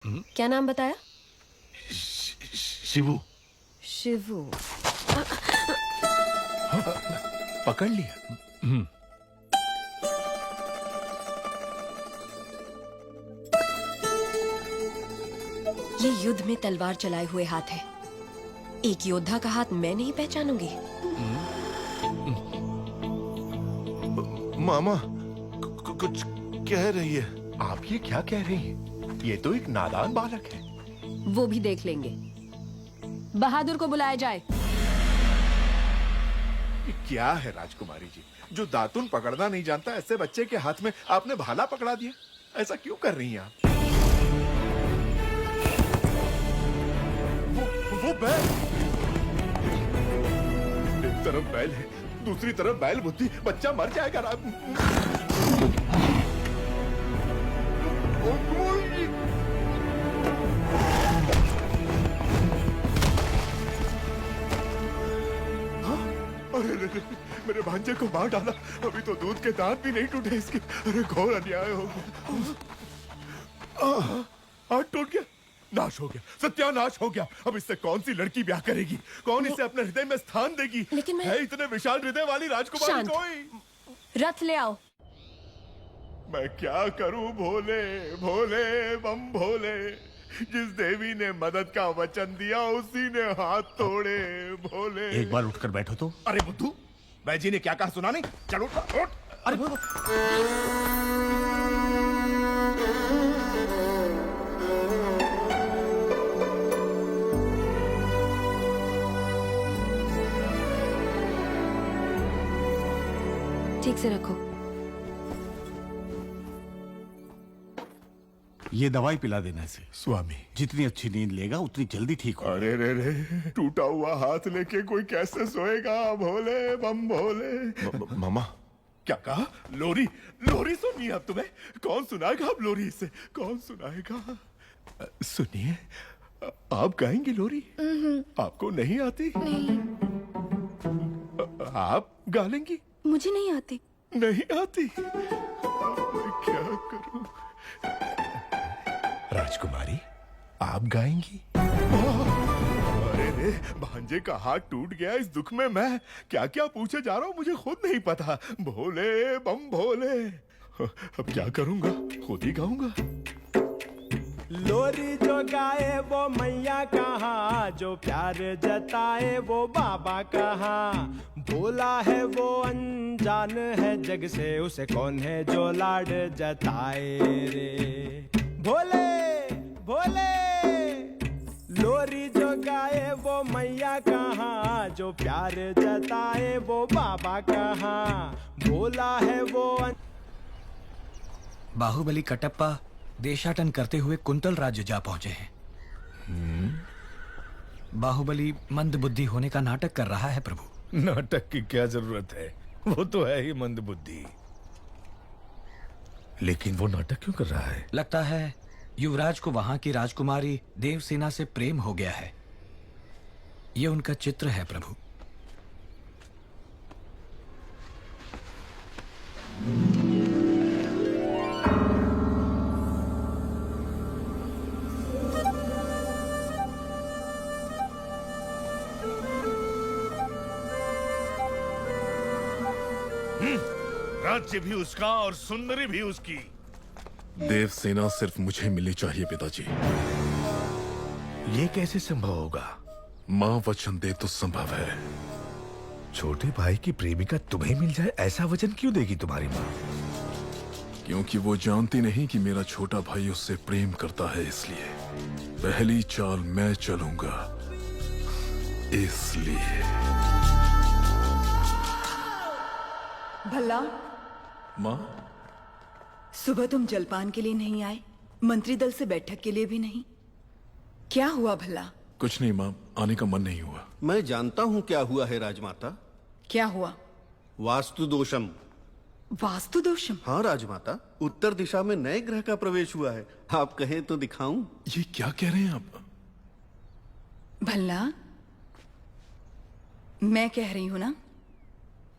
क्या नाम बताया? शिवू। शिवू। पकड़ लिया। ये युद्ध में तलवार चलाए हुए हाथ है। एक योद्धा का हाथ मैं नहीं पहचानूंगी। मामा कुछ कह रही है। आप ये क्या कह रही हैं? ये तो एक नादान बालक है। वो भी देख लेंगे। बहादुर को बुलाया जाए। ये क्या है राजकुमारी जी, जो दातुन पकड़ना नहीं जानता ऐसे बच्चे के हाथ में आपने भाला पकड़ा दिया? ऐसा क्यों कर रही हैं आप? वो बैल, एक तरफ बैल है, दूसरी तरफ बैल बुद्धि, बच्चा मर जाएगा। अरे मेरे भांजे को मार डाला। अभी तो दूध के दांत भी नहीं टूटे इसके। अरे घोर अन्याय हो गया। हाथ टूट गया, नाश हो गया, सत्यानाश हो गया। अब इससे कौन सी लड़की ब्याह करेगी? कौन इसे अपने हृदय में स्थान देगी? लेकिन मैं... है इतने विशाल हृदय वाली राजकुमारी कोई? रथ ले आओ। मैं क्या करूं भोले भोले बम भोले। जिस देवी ने मदद का वचन दिया उसी ने हाथ तोड़े भोले। एक बार उठकर बैठो तो। अरे बुद्धू, बैजी ने क्या कहा सुना नहीं? चलो उठ। अरे ठीक से रखो। ये दवाई पिला देने से स्वामी, जितनी अच्छी नींद लेगा उतनी जल्दी ठीक हो। अरे रे टूटा हुआ हाथ लेके कोई कैसे सोएगा भोले बम भोले। मामा क्या कहा? लोरी लोरी सुनिए अब तुम्हें। कौन सुनाएगा अब लोरी इसे? कौन सुनाएगा? सुनिए, आप गाएंगे लोरी? आपको नहीं आती? नहीं। आप गा लेंगी? मुझे नहीं आती। नहीं आती? क्या करूं? राजकुमारी, आप गाएंगी? अरे रे, भांजे का हाथ टूट गया। इस दुख में मैं क्या क्या पूछे जा रहा हूँ मुझे खुद नहीं पता। भोले बम भोले। अब क्या करूंगा? खुद ही गाऊंगा। लोरी जो गाए वो मैया कहाँ, जो प्यार जताए वो बाबा कहाँ। भोला है वो अनजान है जग से, उसे कौन है जो लाड जताए रे। भोले भोले लोरी जो गाए वो मैया कहाँ, जो प्यार जताए वो बाबा कहाँ। भोला है वो बाहुबली कटप्पा देशाटन करते हुए कुंतल राज्य जा पहुंचे हैं। बाहुबली मंद बुद्धि होने का नाटक कर रहा है प्रभु। नाटक की क्या जरूरत है? वो तो है ही मंद बुद्धि। लेकिन वो नाटक क्यों कर रहा है? लगता है युवराज को वहां की राजकुमारी देवसेना से प्रेम हो गया है। ये उनका चित्र है प्रभु। राज्य भी उसका और सुंदरी भी उसकी। देवसेना सिर्फ मुझे मिलनी चाहिए पिताजी। ये कैसे संभव होगा? माँ वचन दे तो संभव है। छोटे भाई की प्रेमिका तुम्हें मिल जाए ऐसा वचन क्यों देगी तुम्हारी माँ? क्योंकि वो जानती नहीं कि मेरा छोटा भाई उससे प्रेम करता है, इसलिए पहली चाल मैं चलूंगा। इसलिए भला माँ, सुबह तुम जलपान के लिए नहीं आए, मंत्री दल से बैठक के लिए भी नहीं। क्या हुआ भला? कुछ नहीं माँ, आने का मन नहीं हुआ। मैं जानता हूँ क्या हुआ है राजमाता। क्या हुआ? वास्तु दोषम। वास्तु दोषम? हाँ राजमाता, उत्तर दिशा में नए ग्रह का प्रवेश हुआ है। आप कहें तो दिखाऊं? ये क्या कह रहे हैं आप? भला मैं कह रही हूं ना,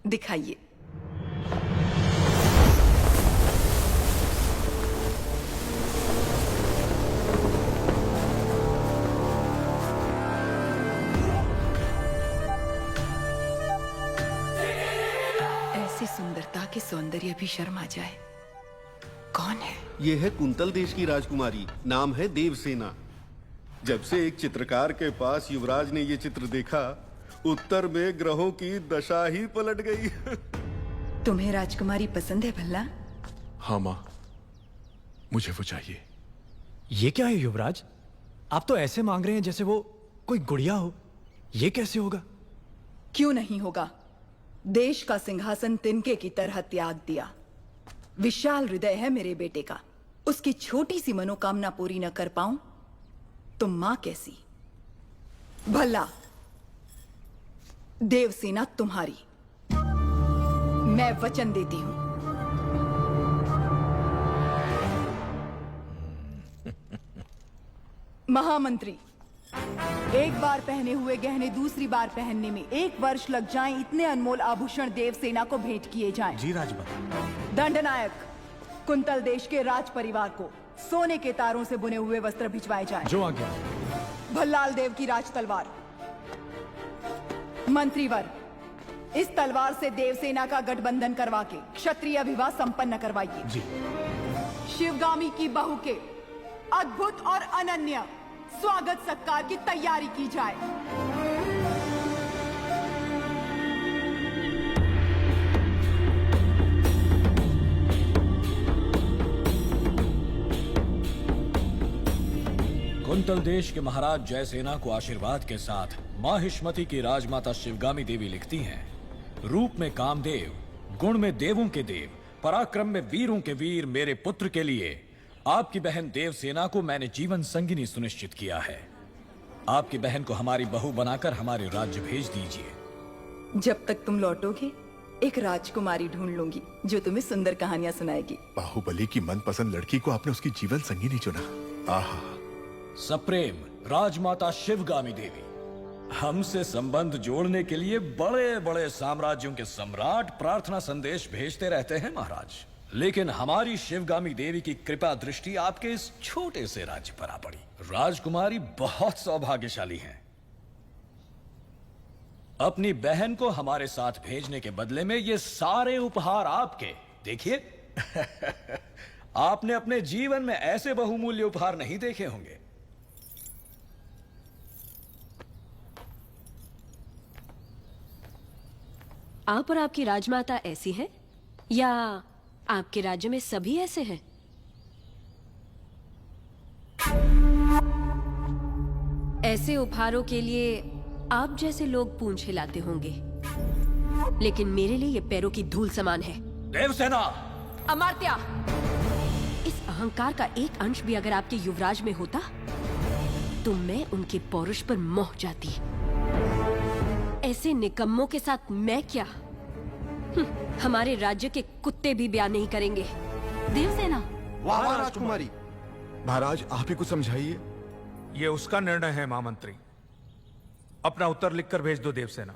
दिखाइए। के सौंदर्य भी शर्मा जाए। कौन है? ये है कुंतल देश की राजकुमारी, नाम है देवसेना। जब से एक चित्रकार के पास युवराज ने ये चित्र देखा, उत्तर में ग्रहों की दशा ही पलट गई। तुम्हें राजकुमारी पसंद है भल्ला? हाँ माँ, मुझे वो चाहिए। ये क्या है युवराज? आप तो ऐसे मांग रहे हैं जैसे वो कोई गुड़िया हो। ये कैसे होगा? क्यों नहीं होगा? देश का सिंहासन तिनके की तरह त्याग दिया। विशाल हृदय है मेरे बेटे का। उसकी छोटी सी मनोकामना पूरी न कर पाऊं तो मां कैसी? भला देवसेना तुम्हारी, मैं वचन देती हूं। महामंत्री, एक बार पहने हुए गहने दूसरी बार पहनने में 1 वर्ष लग जाएं, इतने अनमोल आभूषण देवसेना को भेंट किए जाएं। जी राजभर। दंडनायक, कुंतल देश के राज परिवार को सोने के तारों से बुने हुए वस्त्र भिजवाए जाएं। जो आज्ञा। भल्लाल देव की राज तलवार। मंत्रीवर, इस तलवार से देवसेना का गठबंधन करवा के क्षत्रिय विवाह संपन्न करवाइए। जी। शिवगामी की बहू के अद्भुत और अनन्य स्वागत सत्कार की तैयारी की जाए। कुंतल देश के महाराज जयसेना को आशीर्वाद के साथ माहिष्मति की राजमाता शिवगामी देवी लिखती हैं, रूप में कामदेव, गुण में देवों के देव, पराक्रम में वीरों के वीर मेरे पुत्र के लिए आपकी बहन देवसेना को मैंने जीवन संगिनी सुनिश्चित किया है। आपकी बहन को हमारी बहू बनाकर हमारे राज्य भेज दीजिए। जब तक तुम लौटोगे एक राजकुमारी ढूंढ लूंगी जो तुम्हें सुंदर कहानियां सुनाएगी। बाहुबली की मनपसंद लड़की को आपने उसकी जीवन संगिनी चुना। आहा। सप्रेम राजमाता शिवगामी देवी, हमसे संबंध जोड़ने के लिए बड़े बड़े साम्राज्यों के सम्राट प्रार्थना संदेश भेजते रहते हैं महाराज, लेकिन हमारी शिवगामी देवी की कृपा दृष्टि आपके इस छोटे से राज्य पर आ पड़ी। राजकुमारी बहुत सौभाग्यशाली हैं। अपनी बहन को हमारे साथ भेजने के बदले में ये सारे उपहार आपके। देखिए आपने अपने जीवन में ऐसे बहुमूल्य उपहार नहीं देखे होंगे। आप और आपकी राजमाता ऐसी हैं या आपके राज्य में सभी ऐसे हैं? ऐसे उपहारों के लिए आप जैसे लोग पूंछ हिलाते होंगे, लेकिन मेरे लिए ये पैरों की धूल समान है। देवसेना! अमात्या! इस अहंकार का एक अंश भी अगर आपके युवराज में होता तो मैं उनके पौरुष पर मोह जाती। ऐसे निकम्मों के साथ मैं क्या? हमारे राज्य के कुत्ते भी ब्याह नहीं करेंगे। देवसेना! वाह राजकुमारी! महाराज आप ही को समझाइए। ये उसका निर्णय है महामंत्री। अपना उत्तर लिखकर भेज दो देवसेना।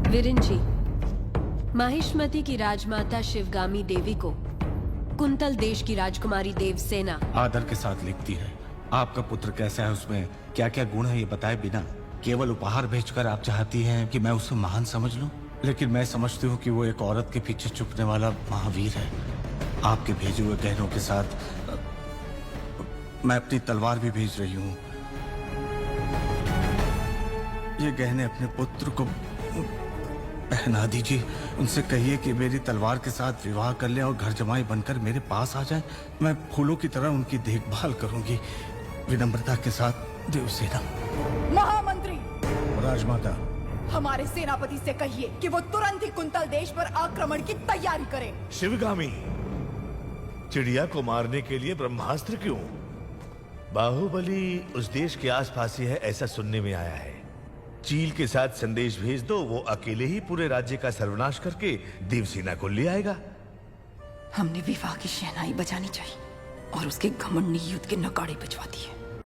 वीरेन जी, माहिष्मति की राजमाता शिवगामी देवी को कुंतल देश की राजकुमारी देवसेना आदर के साथ लिखती है। आपका पुत्र कैसा है, उसमें क्या क्या गुण है ये बताए बिना केवल उपहार भेजकर आप चाहती हैं कि मैं उसे महान समझ लूं, लेकिन मैं समझती हूँ कि वो एक औरत के पीछे छुपने वाला महावीर है। आपके भेजे हुए गहनों के साथ मैं अपनी तलवार भी भेज रही हूँ। ये गहने अपने पुत्र को पहना दीजिए। उनसे कहिए कि मेरी तलवार के साथ विवाह कर ले और घर जमाई बनकर मेरे पास आ जाए। मैं फूलों की तरह उनकी देखभाल करूंगी। विनम्रता के साथ देवसेना। महामंत्री! राजमाता, हमारे सेनापति से कहिए कि वो तुरंत ही कुंतल देश पर आक्रमण की तैयारी करें। शिवगामी, चिड़िया को मारने के लिए ब्रह्मास्त्र क्यों? बाहुबली उस देश के आसपास ही है ऐसा सुनने में आया है। चील के साथ संदेश भेज दो, वो अकेले ही पूरे राज्य का सर्वनाश करके देवसेना को ले आएगा। हमने विवाह की शहनाई बजानी चाहिए और उसके घमंडी युद्ध के नगाड़े बजवा दिए।